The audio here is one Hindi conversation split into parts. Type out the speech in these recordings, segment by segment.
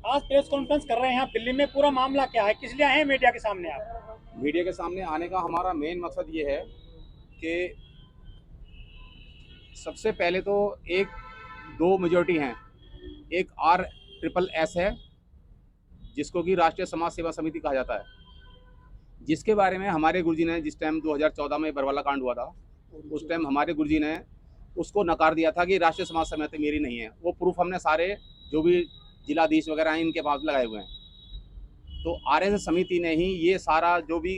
आज प्रेस कॉन्फ्रेंस कर रहे हैं आप दिल्ली में, पूरा मामला क्या है, किस लिए आए हैं मीडिया के सामने आप? मीडिया के सामने आने का हमारा मेन मकसद ये है कि सबसे पहले तो एक दो मेजॉरिटी हैं। एक RSS है, जिसको कि राष्ट्रीय समाज सेवा समिति कहा जाता है, जिसके बारे में हमारे गुरुजी ने जिस टाइम 2014 में बरवाला कांड हुआ था, उस टाइम हमारे गुरुजी ने उसको नकार दिया था कि राष्ट्रीय समाज समिति मेरी नहीं है। वो प्रूफ हमने सारे जो भी जिलाधीश वगैरह हैं इनके पास लगाए हुए हैं। तो RSS समिति ने ही ये सारा जो भी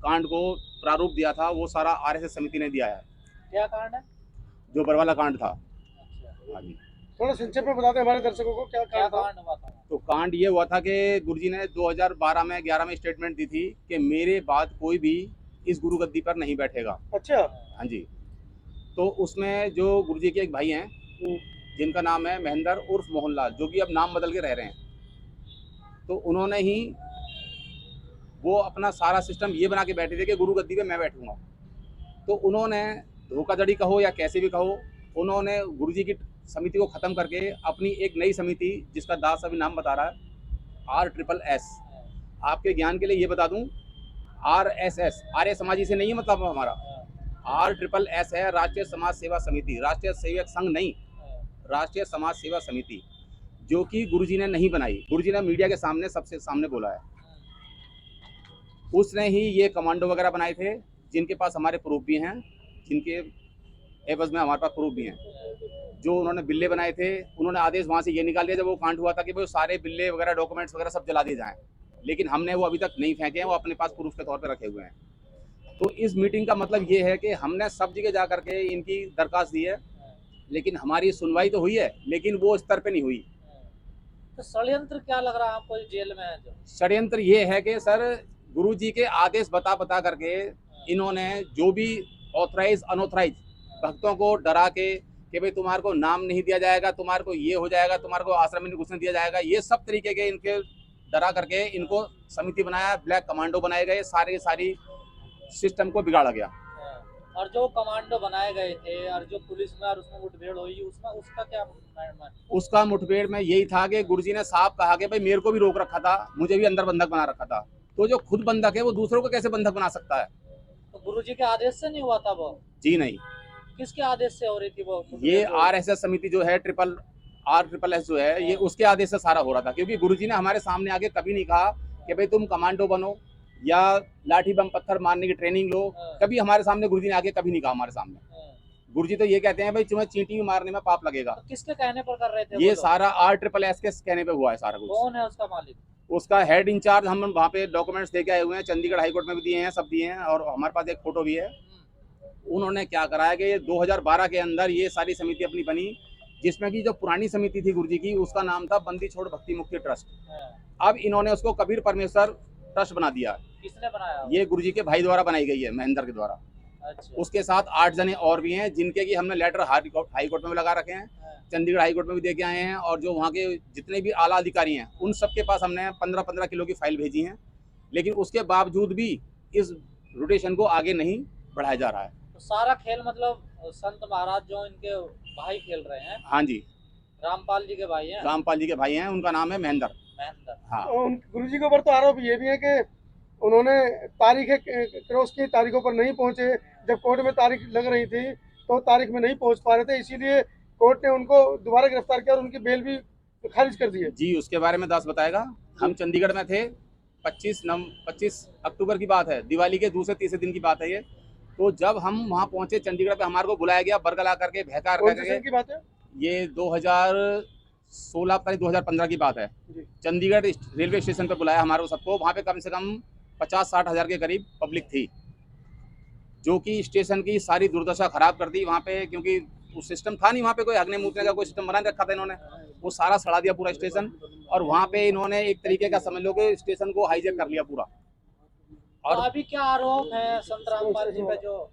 कांड को प्रारूप दिया था वो सारा RSS समिति ने दिया है। क्या कारण है? जो बरवाला कांड था। अच्छा, हाँ जी, थोड़ा संक्षेप में बता दें हमारे दर्शकों को क्या क्या कारण था। कारण हुआ था? तो कांड ये हुआ था कि गुरुजी ने 2012 में 11 में स्टेटमेंट दी थी कि मेरे बाद कोई भी इस गुरु गद्दी पर नहीं बैठेगा। अच्छा। हाँ जी। तो उसमें जो गुरुजी के एक भाई हैं जिनका नाम है महेंद्र उर्फ मोहनलाल, जो कि अब नाम बदल के रह रहे हैं, तो उन्होंने ही वो अपना सारा सिस्टम ये बना के बैठे थे कि गुरु गद्दी पे मैं बैठूंगा। तो उन्होंने धोखाधड़ी कहो या कैसे भी कहो, उन्होंने गुरुजी की समिति को ख़त्म करके अपनी एक नई समिति, जिसका दास अभी नाम बता रहा है, RSS। आपके ज्ञान के लिए ये बता दूं, RSS आर्य समाजी से नहीं है, मतलब हमारा RSS है राष्ट्रीय समाज सेवा समिति, राष्ट्रीय सेवक संघ नहीं, राष्ट्रीय समाज सेवा समिति, जो कि गुरुजी ने नहीं बनाई। गुरुजी ने मीडिया के सामने सबसे सामने बोला है। उसने ही ये कमांडो वगैरह बनाए थे, जिनके पास हमारे प्रूफ भी हैं, जिनके एवज में हमारे पास प्रूफ भी हैं। जो उन्होंने बिल्ले बनाए थे, उन्होंने आदेश वहाँ से ये निकाल दिया जब वो कांड हुआ था कि वो सारे बिल्ले वगैरह डॉक्यूमेंट्स वगैरह सब जला दिए जाएं, लेकिन हमने वो अभी तक नहीं फेंके हैं, वो अपने पास प्रूफ के तौर पर रखे हुए हैं। तो इस मीटिंग का मतलब ये है कि हमने सब जगह जा करके इनकी दरखास्त दी है, लेकिन हमारी सुनवाई तो हुई है, लेकिन वो स्तर पे नहीं हुई। तो षड्यंत्र क्या लग रहा है आपको, जेल में है जो? षड्यंत्र ये है कि सर, गुरुजी के आदेश बता बता करके इन्होंने जो भी ऑथराइज अनऑथराइज भक्तों को डरा के कि भाई तुम्हारे को नाम नहीं दिया जाएगा, तुम्हारे को ये हो जाएगा, तुम्हारे को आश्रम में नहीं घुसने दिया जाएगा, ये सब तरीके के इनके डरा करके इनको समिति बनाया, ब्लैक कमांडो बनाए गए, सारी सिस्टम को बिगाड़ा गया। और जो कमांडो बनाए गए थे और जो पुलिस में और उसमें मुठभेड़ हुई, उसमें उसका क्या उसका मुठभेड़ में यही था कि गुरुजी ने साफ कहा कि भाई मेरे को भी रोक रखा था, मुझे भी अंदर बंधक बना रखा था। तो जो खुद बंधक है वो दूसरों को कैसे बंधक बना सकता है? तो गुरुजी के आदेश से नहीं हुआ था वो? जी नहीं। किसके आदेश से हो रही थी वो? ये RSS समिति जो है, RSS जो है, ये उसके आदेश से सारा हो रहा था, क्योंकि गुरुजी ने हमारे सामने आके कभी नहीं कहा कि भाई तुम कमांडो बनो या लाठी बम पत्थर मारने की ट्रेनिंग लो। कभी हमारे सामने गुरुजी ने आके कभी नहीं कहा हमारे सामने। गुरुजी तो ये कहते हैं भाई तुम्हें चींटी मारने में पाप लगेगा। तो किसके कहने पर कर रहे थे? ये सारा RSS के कहने पे हुआ है सारा कुछ। कौन है उसका मालिक? उसका हेड इंचार्ज, हम वहाँ पे डॉक्यूमेंट्स लेके आए हुए हैं, चंडीगढ़ हाईकोर्ट में भी दिए हैं, सब दिए हैं, और हमारे पास एक फोटो भी है। उन्होंने क्या कराया कि 2012 के अंदर ये सारी समिति अपनी बनी, जिसमें कि जो पुरानी समिति थी गुरुजी की, उसका नाम था बंदी छोड़ भक्ति मुक्ति ट्रस्ट। अब इन्होंने उसको कबीर परमेश्वर ट्रस्ट बना दिया। किसने बनाया? ये गुरुजी के भाई द्वारा बनाई गई है, महेंद्र के द्वारा। अच्छा। उसके साथ 8 जने और भी हैं, जिनके की हमने लेटर हाई कोर्ट में भी लगा रखे हैं, चंडीगढ़ हाई कोर्ट में भी दे के आए हैं, और जो वहाँ के जितने भी आला अधिकारी हैं उन सबके पास हमने 15-15 किलो की फाइल भेजी हैं, लेकिन उसके बावजूद भी इस रोटेशन को आगे नहीं बढ़ाया जा रहा है। तो सारा खेल मतलब संत महाराज जो इनके भाई खेल रहे हैं? हाँ जी, रामपाल जी के भाई हैं। रामपाल जी के भाई हैं, उनका नाम है महेंद्र। हाँ। गुरु जी के ऊपर तो आरोप ये भी है कि उन्होंने तारीखें क्रॉस की, तारीखों पर नहीं पहुंचे। जब कोर्ट में तारीख लग रही थी तो तारीख में नहीं पहुंच पा रहे थे, इसीलिए कोर्ट ने उनको दोबारा गिरफ्तार किया और उनकी बेल भी खारिज कर दी है। जी, उसके बारे में दास बताएगा। हम चंडीगढ़ में थे, 25 अक्टूबर की बात है, दिवाली के दूसरे तीसरे दिन की बात है ये। तो जब हम वहाँ पहुंचे चंडीगढ़ पे, हमारे को बुलाया गया, बरगला करके बहकार करके। की बात है ये 2016 तारीख 2015 की बात है। चंडीगढ़ रेलवे स्टेशन पर बुलाया हमारे सबको। वहाँ पे कम से कम 50-60 हज़ार के करीब पब्लिक थी, जो कि स्टेशन की सारी दुर्दशा खराब कर दी वहाँ पे, क्योंकि उस सिस्टम था नहीं वहाँ पे, कोई अग्नि मूतने का कोई सिस्टम बना रखा था इन्होंने, वो सारा सड़ा दिया पूरा स्टेशन। और वहाँ पे इन्होंने एक तरीके का समझ लो कि स्टेशन को हाईजैक कर लिया पूरा। और तो अभी क्या आरोप है संत रामपाल जी पे? जो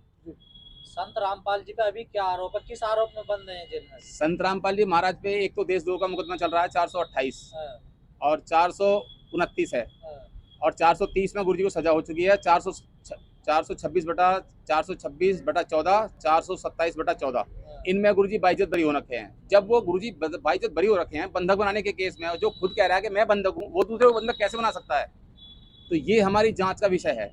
संत रामपाल जी पे अभी क्या आरोप है, किस आरोप में बंद है जेल में? संत रामपाल जी महाराज पे एक तो देशद्रोह का मुकदमा चल रहा है 428 और 429 है, और 430 में गुरुजी को सजा हो चुकी है। 426/14, 427/14, इनमें गुरुजी बाइज्जत बरी हो रखे हैं। जब वो गुरुजी बाइज्जत बरी हो रखे हैं बंधक बनाने के केस में, जो खुद कह रहा है कि मैं बंधक हूँ, वो दूसरे को बंधक कैसे बना सकता है? तो ये हमारी जांच का विषय है।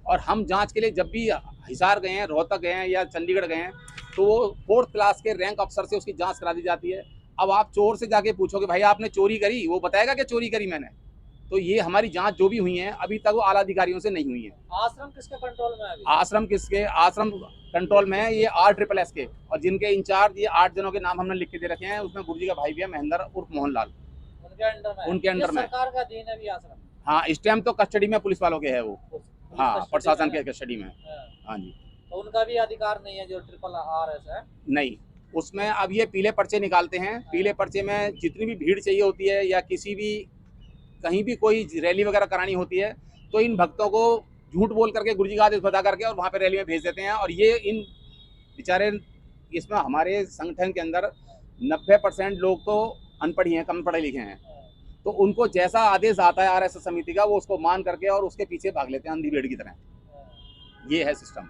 और हम जांच के लिए जब भी हिसार गए हैं, रोहतक गए हैं या चंडीगढ़ गए हैं, तो वो 4th क्लास के रैंक अफसर से उसकी जांच करा दी जाती है। अब आप चोर से जाके पूछोगे भाई आपने चोरी करी, वो बताएगा कि चोरी करी मैंने। तो ये हमारी जांच जो भी हुई है अभी तक वो आला अधिकारियों से नहीं हुई है। आश्रम किसके कंट्रोल में है अभी? आश्रम कंट्रोल में है ये RSSS के, और जिनके इंचार्ज ये 8 जनों के नाम हमने लिख के दे रखे हैं। उसमें गुरुजी का भाई भी है महेंद्र उर्फ मोहनलाल, उनके अंडर में है? उनके अंडर में। सरकार का अधीन है अभी आश्रम? हाँ, इस टाइम तो कस्टडी में पुलिस वालों के है वो। पुलिस हाँ, कस्टडी प्रशासन में के कस्टडी में। है। हाँ जी। तो उनका भी अधिकार नहीं है जो RSS है? नहीं, उसमें अब ये पीले पर्चे निकालते हैं। पीले पर्चे में जितनी भी भीड़ चाहिए होती है या किसी भी कहीं भी कोई रैली वगैरह करानी होती है, तो इन भक्तों को झूठ बोल करके गुरुजी का आदेश बता करके और वहाँ पे रैली में भेज देते हैं। और ये इन बेचारे, इसमें हमारे संगठन के अंदर 90% लोग तो अनपढ़ ही हैं, कम पढ़े लिखे हैं। तो उनको जैसा आदेश आता है RSS समिति का, वो उसको मान करके और उसके पीछे भाग लेते हैं अंधी भेड़ की तरह। ये है सिस्टम।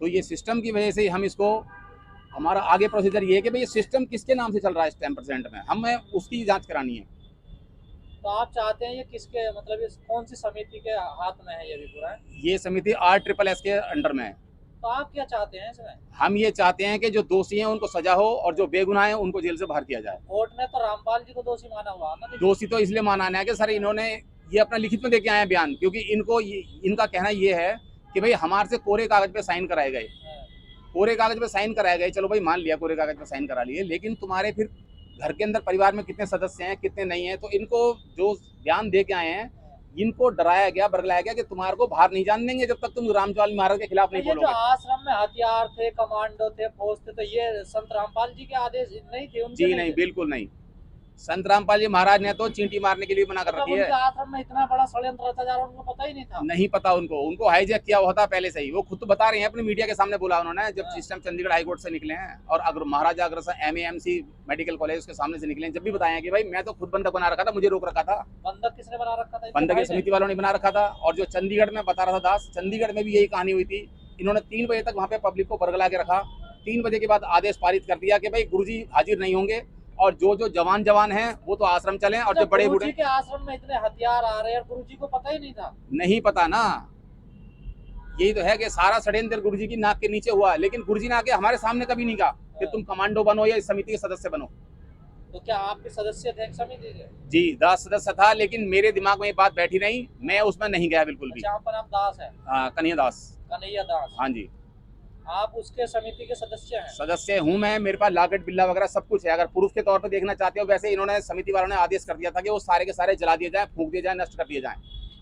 तो ये सिस्टम की वजह से हम इसको, हमारा आगे प्रोसीजर ये है कि भाई ये सिस्टम किसके नाम से चल रहा है इस 10% में, हमें उसकी जांच करानी है। तो आप चाहते हैं ये किसके, मतलब ये कौन सी समिति के हाथ में है ये भी पूरा? ये समिति RSSS के अंडर में है। तो आप क्या चाहते हैं इसमें? हम ये चाहते हैं कि जो दोषी हैं उनको सजा हो और जो बेगुनाह हैं उनको जेल से बाहर किया जाए। कोर्ट ने तो रामपाल जी को दोषी माना हुआ ना? दोषी तो इसलिए माना है कि सर इन्होंने ये अपना लिखित में देके आए हैं बयान, क्योंकि इनका कहना ये है कि भाई हमारे से कोरे कागज पे साइन कराए गए। कोरे कागज पे साइन कराए गए, चलो भाई मान लिया कोरे कागज पे साइन करा लिए, लेकिन तुम्हारे फिर घर के अंदर परिवार में कितने सदस्य हैं कितने नहीं हैं, तो इनको जो बयान दे के आए हैं इनको डराया गया, बरगलाया गया कि तुम्हारे को बाहर नहीं जान देंगे जब तक तुम रामपाल महाराज के खिलाफ नहीं ये जो बोलोगे। आश्रम में हथियार थे, कमांडो थे, फौज थे, तो ये संत रामपाल जी के आदेश नहीं थे? उनके जी नहीं, बिल्कुल नहीं। संत रामपाल जी महाराज ने तो चींटी मारने के लिए मना कर रखी है। उनके आश्रम में इतना बड़ा षड्यंत्र रचा जा रहा, उनको पता ही नहीं था? नहीं पता उनको हाईजैक किया हुआ था पहले से ही। वो खुद तो बता रहे हैं, अपने मीडिया के सामने बोला उन्होंने, जब सिस्टम चंडीगढ़ हाईकोर्ट से निकले हैं और Maharaja Agrasen MAMC medical college उसके सामने से निकले हैं, जब भी बताया कि भाई मैं तो खुद बंधक बना रखा था, मुझे रोक रखा था। बंधक किसने बना रखा था? बंधक की समिति वालों ने बना रखा था। और जो चंडीगढ़ में बता रहा था दास, चंडीगढ़ में भी यही कहानी हुई थी। इन्होंने 3 बजे तक वहाँ पे पब्लिक को बरगला के रखा। 3 बजे के बाद आदेश पारित कर दिया कि भाई गुरुजी हाजिर नहीं होंगे और जो जवान हैं वो तो आश्रम चलें, और जो बड़े बूढ़े के आश्रम में इतने हथियार आ रहे हैं, गुरुजी को पता ही नहीं था? नहीं पता ना, यही तो है कि सारा षड्यंत्र गुरुजी की नाक के नीचे हुआ, लेकिन गुरुजी ने आके हमारे सामने कभी नहीं कहा कि तुम कमांडो बनो या इस समिति के सदस्य बनो। तो क्या आप भी सदस्य थे समिति के? जी, दास सदस्य था, लेकिन मेरे दिमाग में ये बात बैठी नहीं, मैं उसमें नहीं गया बिल्कुल भी। अच्छा, आपका नाम दास है? कन्हैया दास। हाँ जी। आप उसके समिति के सदस्य हैं? सदस्य हूँ मैं, मेरे पास लागत बिल्ला वगैरह सब कुछ है। अगर प्रूफ के तौर पर देखना चाहते हो, वैसे इन्होंने समिति वालों ने आदेश कर दिया था कि वो सारे के सारे जला दिए जाए, फूंक दिए जाए, नष्ट कर दिए जाए,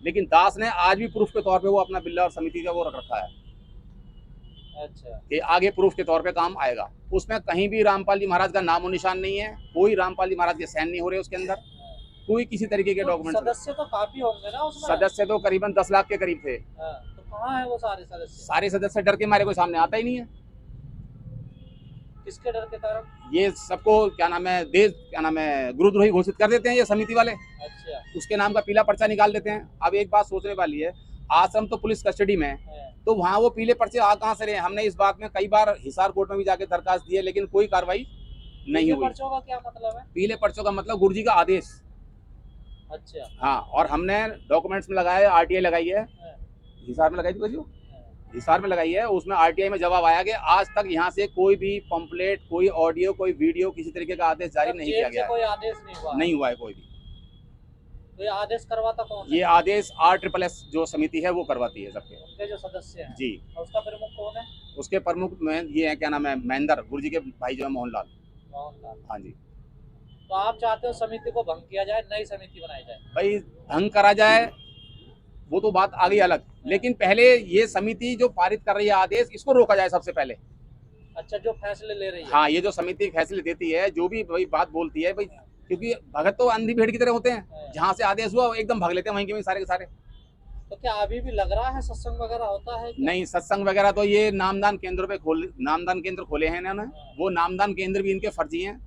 लेकिन दास ने आज भी प्रूफ के तौर पे वो अपना बिल्ला और समिति का वो रख रखा है। अच्छा, कि आगे प्रूफ के तौर पे काम आएगा। उसमें कहीं भी रामपाल जी महाराज का नामो निशान नहीं है, कोई रामपाल जी महाराज के साइन नहीं हो रहे उसके अंदर, कोई किसी तरीके के डॉक्यूमेंट। सदस्य तो काफी होंगे ना उसमें? सदस्य तो करीबन 10 लाख के करीब थे। तो कहाँ है वो सारे सदस्य? सारे सदस्य डर के मारे कोई सामने आता ही नहीं है। किसके डर के कारण? ये सबको क्या नाम है गुरुद्रोही घोषित कर देते हैं ये समिति वाले। अच्छा, उसके नाम का पीला पर्चा निकाल देते हैं। अब एक बात सोचने वाली है, आश्रम तो पुलिस कस्टडी में है, तो वहाँ वो पीले पर्चे आ कहाँ से रहे? हमने इस बात में कई बार हिसार कोर्ट में भी जाके दरखास्त दी है, लेकिन कोई कार्रवाई नहीं हुई। पर्चों का क्या मतलब है? पीले पर्चों का मतलब गुरुजी का आदेश। अच्छा, हाँ, और हमने डॉक्यूमेंट्स में लगाया, RTI लगाई है, हिसार में लगाई थी, हिसार में लगाई है, उसमें RTI में जवाब आया कि आज तक यहाँ से कोई भी पंपलेट, कोई ऑडियो, कोई वीडियो, किसी तरीके का आदेश जारी नहीं किया गया है। कोई आदेश नहीं हुआ है कोई भी। तो ये आदेश करवाता कौन है? ये आदेश RSSS जो समिति है वो करवाती है सबके, उनके जो सदस्य हैं। जी। और उसका प्रमुख कौन है? उसके प्रमुख में ये है, क्या नाम है, महेंद्र, गुरुजी के भाई जो है मोहनलाल। हाँ जी। तो आप चाहते हो समिति को भंग किया जाए, नई समिति बनाई जाए? भाई भंग करा जाए वो तो बात आ गई अलग, लेकिन पहले ये समिति जो पारित कर रही है आदेश, इसको रोका जाए सबसे पहले। अच्छा, जो फैसले ले रही है? हाँ, ये जो समिति फैसले देती है, जो भी भाई बात बोलती है, भाई क्योंकि भगत तो अंधी भेड़ की तरह होते हैं, जहाँ से आदेश हुआ एकदम भाग लेते हैं वहीं के वहीं सारे के सारे। तो क्या अभी भी लग रहा है सत्संग वगैरह होता है क्या? नहीं, सत्संग वगैरह तो ये नामदान केंद्रों पे नामदान केंद्र खोले हैं इन्होंने, वो नामदान केंद्र भी इनके फर्जी हैं।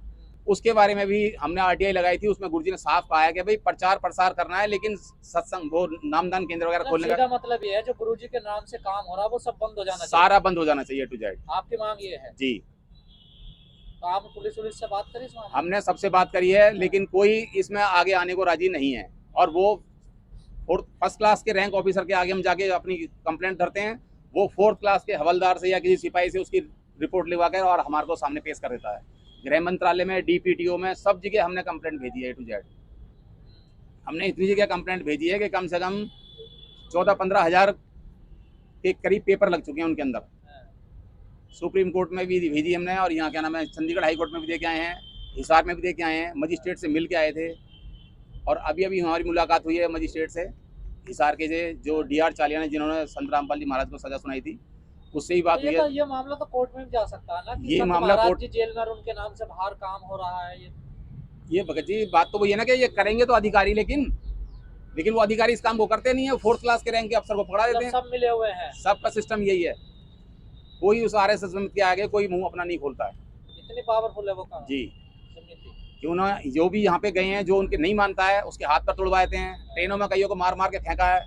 उसके बारे में भी हमने RTI लगाई थी, उसमें गुरुजी ने साफ कहा है कि भाई प्रचार प्रसार करना है, लेकिन सत्संग वो नामदान केंद्र वगैरह खोलने का मतलब ये है जो गुरुजी के नाम से काम हो रहा है वो सब बंद हो जाना चाहिए, सारा बंद हो जाना चाहिए टू जेड। आपकी मांग ये है? जी। तो आपने पुलिस से बात करी इस मामले में? हमने सबसे बात करी है, लेकिन कोई इसमें आगे आने को राजी नहीं है। और वो फर्स्ट क्लास के रैंक ऑफिसर के आगे हम जाके अपनी कंप्लेंट धरते हैं, वो 4th क्लास के हवलदार से या किसी सिपाही से उसकी रिपोर्ट लिखवा कर और हमारे को सामने पेश कर देता है। गृह मंत्रालय में, DPTO में, सब जगह हमने कंप्लेंट भेजी है A to Z। हमने इतनी जगह कंप्लेंट भेजी है कि कम से कम 14-15 हज़ार के करीब पेपर लग चुके हैं उनके अंदर। सुप्रीम कोर्ट में भी भेजी हमने, और यहाँ क्या नाम है, चंडीगढ़ हाई कोर्ट में भी दे के आए हैं, हिसार में भी दे के आए हैं, मजिस्ट्रेट से मिल के आए थे। और अभी हमारी मुलाकात हुई है मजिस्ट्रेट से, हिसार के जो DR चालिया ने, जिन्होंने संत रामपाल जी महाराज को सजा सुनाई थी, उससे ही बात हुई है। ये मामला तो कोर्ट में भी जा सकता है ना कि ये संत मामला महाराज कोर्ट, जी जेल में और उनके नाम से बाहर काम हो रहा है। ये भगत जी बात तो वही है ना कि ये करेंगे तो अधिकारी, लेकिन वो अधिकारी इस काम को करते नहीं है। 4th क्लास के रैंक के अफसर को पकड़ा देते हैं। सब मिले हुए हैं, सबका सिस्टम यही है। कोई उस RSS समिति के आगे कोई मुंह अपना नहीं खोलता है। इतनी पावरफुल है वो काम जी, समिति। क्यों ना, जो भी यहाँ पे गए हैं, जो उनके नहीं मानता है उसके हाथ पर तोड़वाए हैं। ट्रेनों में कईयों को मार मार के फेंका है।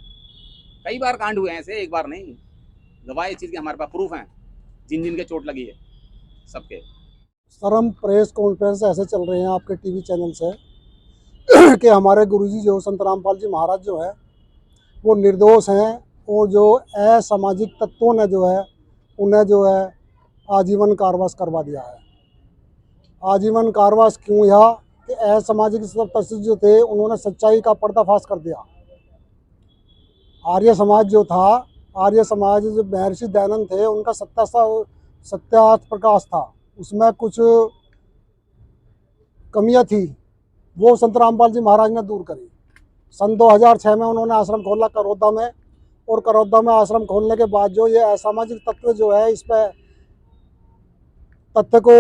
कई बार कांड हुए हैं ऐसे, एक बार नहीं। गवाह इस चीज़ के हमारे पास प्रूफ हैं, जिन के चोट लगी है सबके। सर, हम प्रेस कॉन्फ्रेंस ऐसे चल रहे हैं आपके TV चैनल से कि हमारे गुरुजी जो संत रामपाल जी महाराज जो है वो निर्दोष हैं, और जो असामाजिक तत्वों ने जो है उन्हें जो है आजीवन कारावास करवा दिया है। आजीवन कारावास क्यों? यह कि असामाजिक तत्व जो थे उन्होंने सच्चाई का पर्दाफाश कर दिया। आर्य समाज जो था, आर्य समाज जो महर्षि दयानंद थे, उनका सत्यार्थ प्रकाश था, उसमें कुछ कमियां थी, वो संत रामपाल जी महाराज ने दूर करी। सन 2006 में उन्होंने आश्रम खोला करौदा में, और करौदा में आश्रम खोलने के बाद जो ये असामाजिक तत्व जो है, इस पर तथ्य को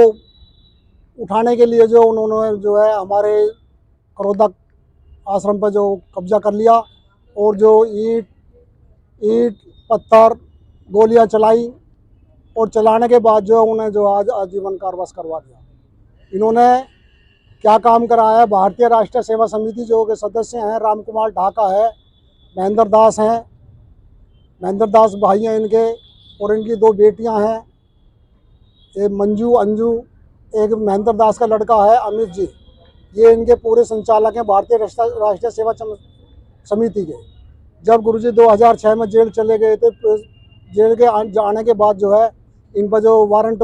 उठाने के लिए जो उन्होंने जो है हमारे करौदा आश्रम पर जो कब्जा कर लिया, और जो ईंट पत्थर गोलियां चलाई, और चलाने के बाद जो उन्हें जो आज आजीवन कारावास करवा दिया। इन्होंने क्या काम कराया है? भारतीय राष्ट्रीय सेवा समिति जो के सदस्य हैं, राम कुमार ढाका है, महेंद्र दास हैं, महेंद्र दास भाई हैं इनके, और इनकी 2 बेटियां हैं, एक मंजू अंजू, एक महेंद्र दास का लड़का है अमित जी। ये इनके पूरे संचालक हैं भारतीय राष्ट्रीय सेवा समिति के। जब गुरुजी 2006 में जेल चले गए थे, जेल के आने के बाद जो है इन पर जो वारंट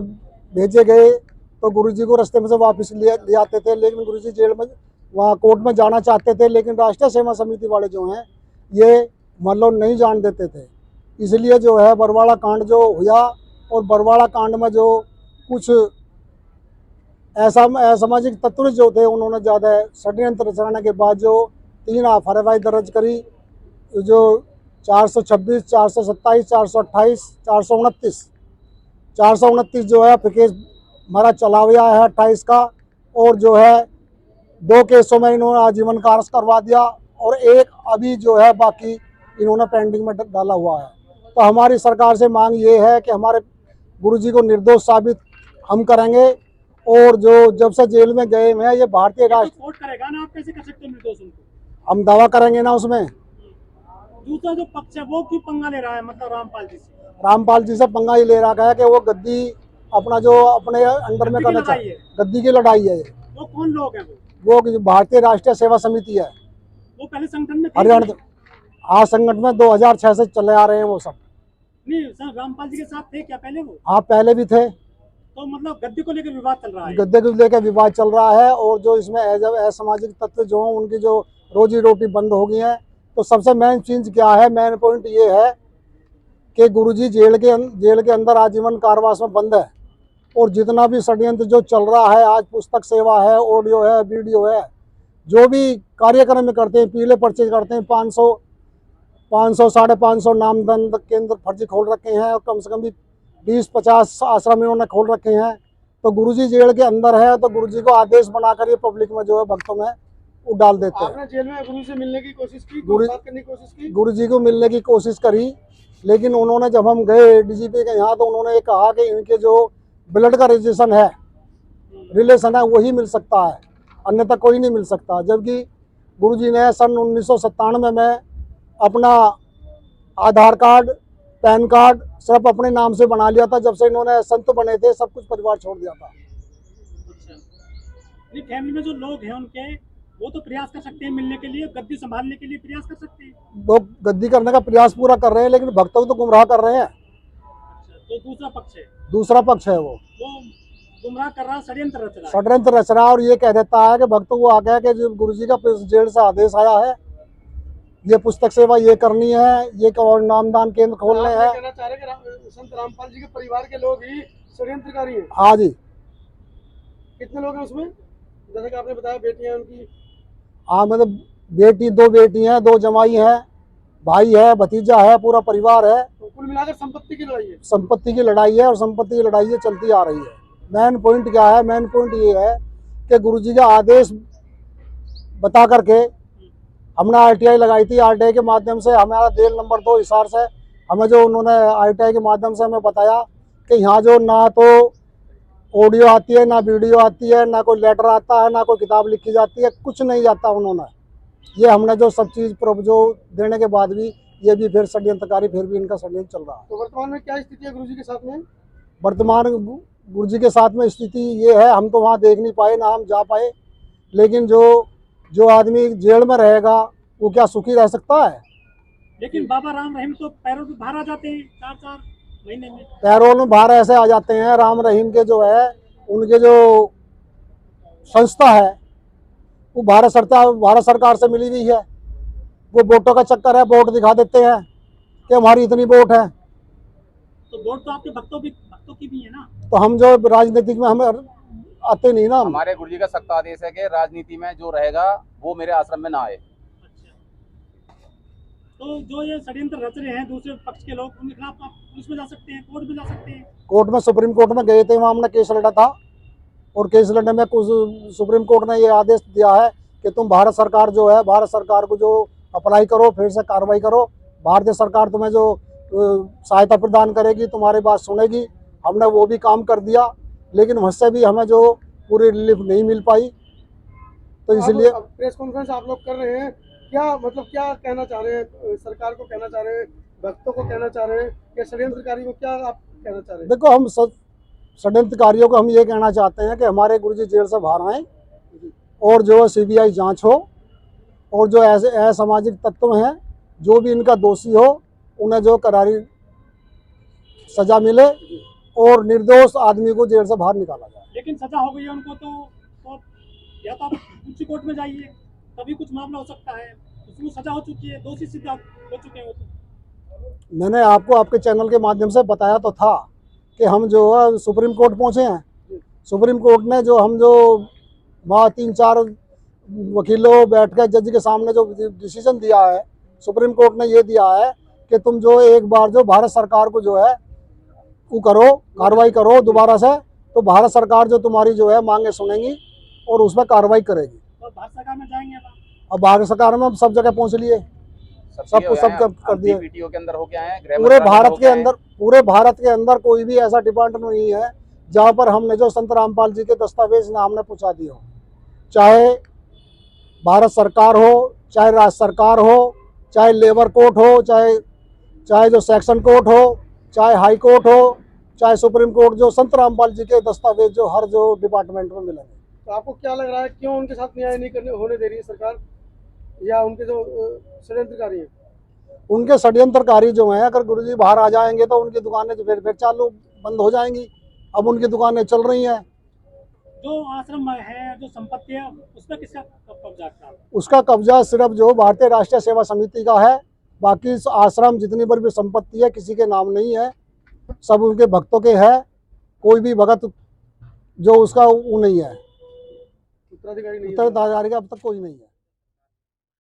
भेजे गए, तो गुरुजी को रास्ते में से वापस ले आते थे। लेकिन गुरुजी जेल में, वहाँ कोर्ट में जाना चाहते थे, लेकिन राष्ट्रीय सेवा समिति वाले जो हैं ये मतलब नहीं जान देते थे। इसलिए जो है बरवाड़ा कांड जो हुआ, और बरवाड़ा कांड में जो कुछ असामाजिक तत्व जो थे उन्होंने ज़्यादा षड्यंत्र रचने के बाद जो 3 FIR दर्ज करी, जो 426, 427, 428, 429 जो है केस हमारा चला हुआ है 28 का, और जो है 2 केसों में इन्होंने आजीवन कारावास करवा दिया, और एक अभी जो है बाकी इन्होंने पेंडिंग में डाला हुआ है। तो हमारी सरकार से मांग ये है कि हमारे गुरुजी को निर्दोष साबित हम करेंगे, और जो जब से जेल में गए हैं ये भारतीय राष्ट्र कोर्ट करेगा ना, आप कैसे कर सकते हैं निर्दोष उनको? हम दावा करेंगे ना उसमें। दूसरा जो पक्ष है वो क्यों पंगा ले रहा है, मतलब रामपाल जी से? रामपाल जी से पंगा ही ले रहा है कि वो गद्दी अपना जो अपने अंडर में करना चाहते हैं, गद्दी की लड़ाई है। वो कौन लोग हैं? वो भारतीय राष्ट्रीय सेवा समिति है, वो पहले संगठन में हरियाणा। हाँ, संगठन में 2006 से चले आ रहे हैं वो सब। नहीं सर, रामपाल जी के साथ थे क्या पहले वो? हाँ, पहले भी थे। तो मतलब गद्दी को लेकर विवाद चल रहा है? गद्दे को लेकर विवाद चल रहा है, और जो इसमें असामाजिक तत्व जो हैं उनकी जो रोजी रोटी बंद हो गई है। तो सबसे मेन चीज क्या है, मेन पॉइंट ये है कि गुरुजी जेल के अंदर आजीवन कारावास में बंद है, और जितना भी षड्यंत्र जो चल रहा है, आज पुस्तक सेवा है, ऑडियो है, वीडियो है, जो भी कार्यक्रम करते हैं, पीले पर्चे करते हैं, 500 साढ़े 500 नामदंड केंद्र फर्जी खोल रखे हैं, और कम से कम भी 20-50 आश्रम इन्होंने खोल रखे हैं। तो गुरुजी जेल के अंदर है, तो गुरुजी को आदेश बनाकर ये पब्लिक में जो है भक्तों में वो डाल देते हैं। आपने जेल में गुरु से मिलने की कोशिश की, बात करने की कोशिश की? गुरुजी को मिलने की कोशिश करी, लेकिन उन्होंने, जब हम गए DGP के यहाँ, तो उन्होंने ये कहा कि इनके जो ब्लड का रिलेशन है वही मिल सकता है, अन्यथा कोई नहीं मिल सकता। जबकि गुरुजी ने सन 1997 में अपना आधार कार्ड, पैन कार्ड सिर्फ अपने नाम से बना लिया था। जब से इन्होंने संत बने थे, सब कुछ परिवार छोड़ दिया था। नहीं, फैमिली में जो लोग हैं उनके, वो तो प्रयास कर सकते हैं मिलने के लिए, गद्दी संभालने के लिए प्रयास कर सकते हैं। वो गद्दी करने का प्रयास पूरा कर रहे हैं, लेकिन भक्तों को तो गुमराह कर रहे हैं। अच्छा, तो दूसरा पक्ष है, दूसरा पक्ष है वो गुमराह कर रहा है, षड्यंत्र रच रहा है। षड्यंत्र रच रहा है और ये कह देता है कि भक्तों को आगे कि जो गुरु जी का जेल से आदेश आया है, ये पुस्तक सेवा ये करनी है, ये और नामदान केंद्र खोलने आप ये हैं। कहना चाह रहे हैं कि संत रामपाल जी के परिवार के लोग ही षड्यंत्रकारी हैं? हाँ जी। कितने लोग हैं उसमें? जैसे कि आपने बताया बेटियां उनकी। हाँ, मतलब बेटी, 2 बेटी हैं, 2 जमाई हैं, भाई है, भतीजा है, पूरा परिवार है। तो कुल मिलाकर संपत्ति की लड़ाई है। संपत्ति की लड़ाई है और संपत्ति की लड़ाई ये चलती आ रही है। मेन पॉइंट क्या है? मेन पॉइंट ये है कि गुरुजी का आदेश बता करके हमने आरटीआई लगाई थी। आरटीआई के माध्यम से हमारा जेल नंबर 2 हिसार से हमें जो उन्होंने आरटीआई के माध्यम से हमें बताया कि यहाँ जो ना तो ऑडियो आती है, ना वीडियो आती है, ना कोई लेटर आता है, ना कोई किताब लिखी जाती है, कुछ नहीं जाता उन्होंने। ये हमने जो सब चीज़ जो देने के बाद भी ये भी फिर षड्यंत्रकारी, फिर भी इनका षड्यंत्र चल रहा है। तो वर्तमान में क्या स्थिति है गुरुजी के साथ में? वर्तमान गुरुजी के साथ में स्थिति ये है, हम तो वहाँ देख नहीं पाए, ना हम जा पाए, लेकिन जो आदमी जेल में रहेगा वो क्या सुखी रह सकता है? लेकिन बाबा राम रहीम तो पैरों पे बाहर आ जाते हैं 4-4 महीने में। पैरोल में बाहर ऐसे आ जाते हैं। राम रहीम के जो है उनके जो संस्था है वो भारत सरकार से मिली हुई है। वो वोटों का चक्कर है, वोट दिखा देते हैं कि हमारी इतनी वोट है। तो वोट तो आपके भक्तों की भी है ना। तो हम जो राजनीतिक में हमें आते नहीं ना। हमारे गुरुजी का सख्त आदेश है कि राजनीति में जो रहेगा वो मेरे आश्रम में ना आए। अच्छा, तो जो ये षड्यंत्र रच रहे हैं दूसरे पक्ष के लोग, उनके खिलाफ आप पुलिस में जा सकते हैं, कोर्ट में जा सकते हैं। कोर्ट में, सुप्रीम कोर्ट में गए थे, वहाँ हमने केस लड़ा था और केस लड़ने में कुछ सुप्रीम कोर्ट ने ये आदेश दिया है कि तुम भारत सरकार जो है, भारत सरकार को जो अप्लाई करो, फिर से कार्रवाई करो। भारतीय सरकार तुम्हें जो सहायता प्रदान करेगी, तुम्हारी बात सुनेगी। हमने वो भी काम कर दिया, लेकिन उससे भी हमें जो पूरी रिलीफ नहीं मिल पाई। तो इसलिए प्रेस कॉन्फ्रेंस आप लोग कर रहे हैं, क्या मतलब क्या कहना चाह रहे हैं? सरकार को कहना चाह रहे हैं, भक्तों को कहना चाह रहे हैं, या षड्यंत्रकारी को क्या आप कहना चाह रहे हैं? देखो, हम षड्यंत्रकारियों को हम ये कहना चाहते हैं कि हमारे गुरुजी जेल से बाहर आए और जो सीबीआई जांच हो और जो ऐसे असामाजिक तत्व हैं जो भी इनका दोषी हो उन्हें जो करारी सजा मिले और निर्दोष आदमी को जेल से बाहर निकाला जाए। लेकिन सजा हो गई है उनको, तो या तो आप उच्च कोर्ट में जाइए, तभी कुछ मामला हो सकता है। उसको सजा हो चुकी है, दोषी सिद्ध हो चुके हैं वो तो। मैंने आपको आपके चैनल के माध्यम से बताया तो था कि हम जो है सुप्रीम कोर्ट पहुंचे हैं। सुप्रीम कोर्ट ने जो हम जो वहाँ 3-4 वकीलों बैठ कर जज के सामने जो डिसीजन दिया है, सुप्रीम कोर्ट ने ये दिया है कि तुम जो एक बार जो भारत सरकार को जो है वो करो, कार्रवाई करो दोबारा से, तो भारत सरकार जो तुम्हारी जो है मांगे सुनेंगी और उसमें कार्रवाई करेगी। तो भारत सरकार में जाएंगे अब भारत सरकार में हम सब जगह पहुँच लिए, सब कुछ सब कर दिए। वीडियो के अंदर हो के आए हैं, पूरे भारत के अंदर कोई भी ऐसा डिपार्टमेंट नहीं है जहाँ पर हमने जो संत रामपाल जी के दस्तावेज ना हमने पहुँचा दिए हो। चाहे भारत सरकार हो, चाहे राज्य सरकार हो, चाहे लेबर कोर्ट हो, चाहे जो सेक्शन कोर्ट हो, चाहे हाई कोर्ट हो, चाहे सुप्रीम कोर्ट, जो संत रामपाल जी के दस्तावेज जो हर जो डिपार्टमेंट में मिलेंगे। तो आपको क्या लग रहा है, क्यों उनके साथ न्याय नहीं होने दे रही है सरकार, या उनके जो षड्यंत्रकारी हैं? उनके षड्यंत्रकारी जो हैं, अगर गुरुजी बाहर आ जाएंगे तो उनकी दुकानें तो फिर चालू बंद हो जाएंगी। अब उनकी दुकानें चल रही हैं। जो आश्रम है, जो संपत्ति है, उसका किसका कब्जा है? उसका कब्जा सिर्फ जो भारतीय राष्ट्रीय सेवा समिति का है। बाकी आश्रम जितनी बड़ी भी संपत्ति है किसी के नाम नहीं है, सब उनके भक्तों के है। कोई भी भगत जो उसका वो नहीं है, उत्तराधिकारी नहीं है। उत्तराधिकारी का अब तक कोई नहीं है।